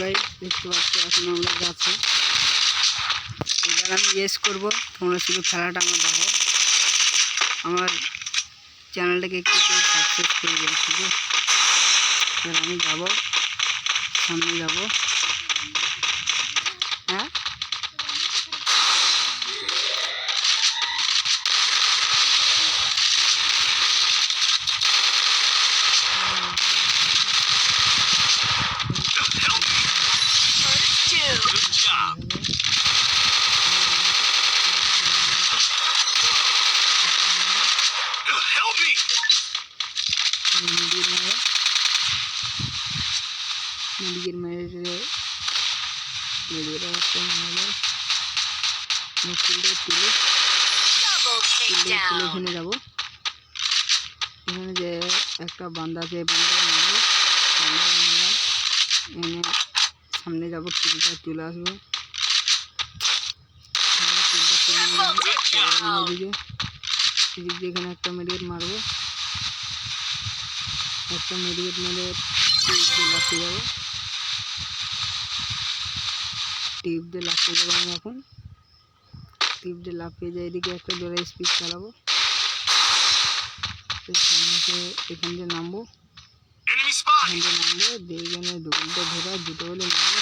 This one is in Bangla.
গাইস দেখতে পাচ্ছ এখন আমরা যাচ্ছি, এবার আমি রেস করবো। তোমরা শুধু খেলাটা আমার দেখো, আমার চ্যানেলটাকে একটু সাবস্ক্রাইব করে দেন শুধু। এবার আমি যাবো, সামনে যাবো। হ্যাঁ Good job. Help me. Medical মেরে তুলে তুলে এখানে যাবো। এখানে যে একটা বান্দা আছে, মারবো, এনে সামনে যাবো, কিলটা চলে আসবো। এদিকে এখানে একটা মেডিকেট মারবো, একটা মেডিকেট মেরে লাফিয়ে যাবো, টিপ দিয়ে লাফিয়ে যাবো। আমি এখন টিপ দিয়ে লাফিয়ে যাই, এদিকে একটা জোরে স্পিড চালাবো। এখান দিয়ে নামবো, Enemy spotted. এখান দিয়ে নামবো, দিয়ে এখানে দুটো ধরা, দুটো হলে মারবো।